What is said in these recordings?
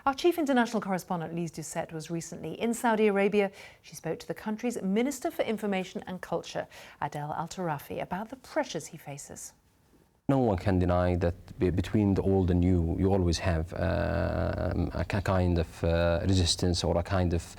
Our chief international correspondent, Lise Doucette, was recently in Saudi Arabia. She spoke to the country's Minister for Information and Culture, Adel Al-Tarafi, about the pressures he faces. No one can deny that between the old and new, you always have a kind of resistance or a kind of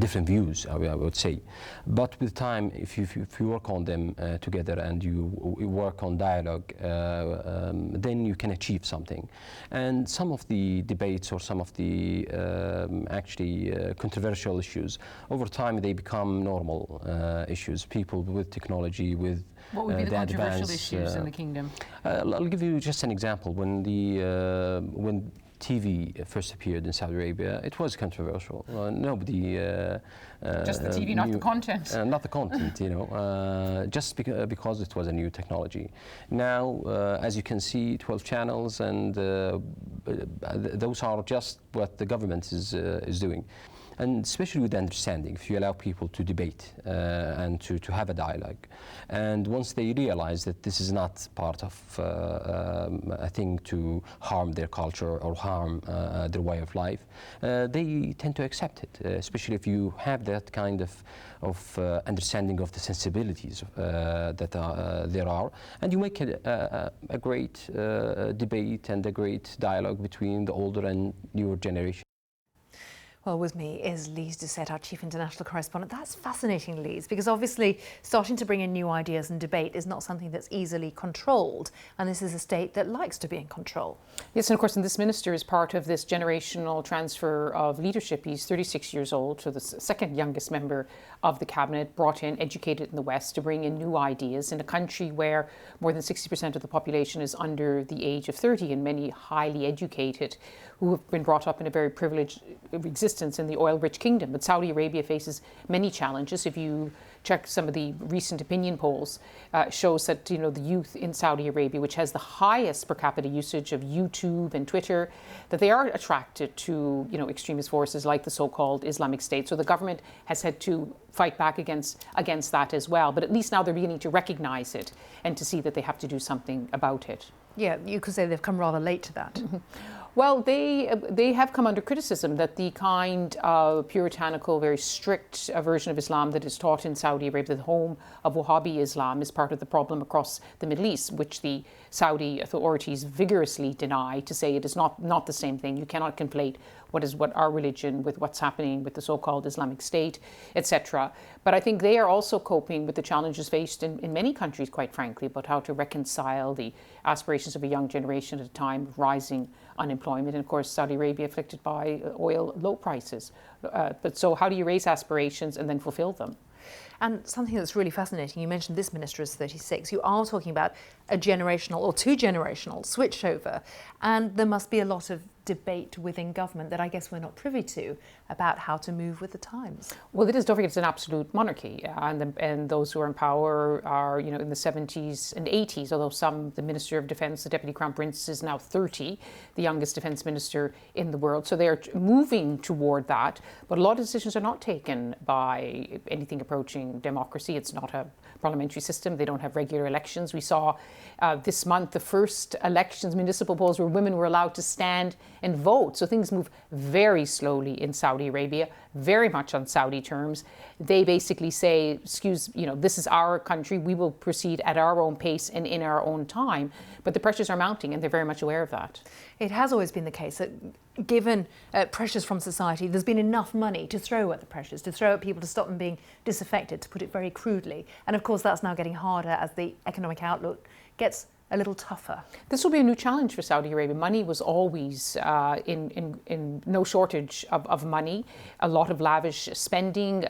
different views, I would say. But with time, if you work on them together and you work on dialogue, then you can achieve something. And some of the debates or some of the controversial issues, over time they become normal issues. People with technology, with what would be the controversial issues in the kingdom? I'll give you just an example. When TV first appeared in Saudi Arabia, it was controversial. Nobody just the TV, not the content. Not the content, you know, just because it was a new technology. Now, as you can see, 12 channels, and those are just what the government is doing. And especially with understanding, if you allow people to debate and to have a dialogue. And once they realize that this is not part of a thing to harm their culture or harm their way of life, they tend to accept it, especially if you have that kind of understanding of the sensibilities that there are. And you make a great debate and a great dialogue between the older and newer generation. Well, with me is Lise Doucette, our chief international correspondent. That's fascinating, Lise, because obviously starting to bring in new ideas and debate is not something that's easily controlled. And this is a state that likes to be in control. Yes, and of course, and this minister is part of this generational transfer of leadership. He's 36 years old, so the second youngest member of the cabinet, brought in, educated in the West to bring in new ideas in a country where more than 60% of the population is under the age of 30, and many highly educated who have been brought up in a very privileged existence in the oil-rich kingdom. But Saudi Arabia faces many challenges. If you check some of the recent opinion polls, shows that, you know, the youth in Saudi Arabia, which has the highest per capita usage of YouTube and Twitter, that they are attracted to, you know, extremist forces like the so-called Islamic State. So the government has had to fight back against that as well. But at least now they're beginning to recognize it and to see that they have to do something about it. Yeah, you could say they've come rather late to that. Mm-hmm. Well, they have come under criticism that the kind of puritanical, very strict version of Islam that is taught in Saudi Arabia, the home of Wahhabi Islam, is part of the problem across the Middle East, which the Saudi authorities vigorously deny, to say it is not the same thing. You cannot conflate what our religion with what's happening with the so-called Islamic State, etc. But I think they are also coping with the challenges faced in many countries, quite frankly, about how to reconcile the aspirations of a young generation at a time of rising unemployment, and of course Saudi Arabia afflicted by oil low prices. But so how do you raise aspirations and then fulfill them? And something that's really fascinating, you mentioned this minister is 36. You are talking about a generational or two-generational switchover, and there must be a lot of debate within government that I guess we're not privy to about how to move with the times. Well, it is, don't forget, it's an absolute monarchy, and those who are in power are, you know, in the 70s and 80s, although the Minister of Defence, the Deputy Crown Prince, is now 30, the youngest defence minister in the world. So they're moving toward that, but a lot of decisions are not taken by anything approaching democracy. It's not a parliamentary system. They don't have regular elections. We saw this month the first elections, municipal polls, where women were allowed to stand and vote. So things move very slowly in Saudi Arabia, very much on Saudi terms. They basically say, this is our country. We will proceed at our own pace and in our own time. But the pressures are mounting, and they're very much aware of that. It has always been the case that given pressures from society, there's been enough money to throw at the pressures, to throw at people to stop them being disaffected, to put it very crudely. And of course, that's now getting harder as the economic outlook gets a little tougher. This will be a new challenge for Saudi Arabia. Money was always in no shortage of money, a lot of lavish spending,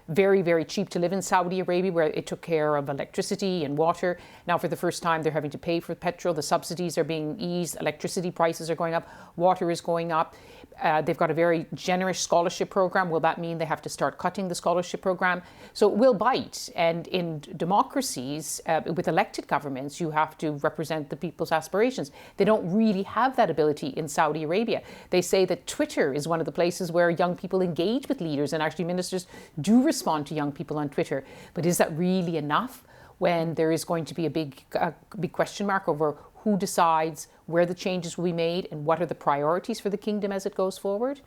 very, very cheap to live in Saudi Arabia, where it took care of electricity and water. Now, for the first time, they're having to pay for petrol. The subsidies are being eased. Electricity prices are going up. Water is going up. They've got a very generous scholarship program. Will that mean they have to start cutting the scholarship program? So it will bite. And in democracies, with elected governments, you have to represent the people's aspirations. They don't really have that ability in Saudi Arabia. They say that Twitter is one of the places where young people engage with leaders, and actually ministers do respond to young people on Twitter. But is that really enough when there is going to be a big question mark over who decides where the changes will be made and what are the priorities for the kingdom as it goes forward?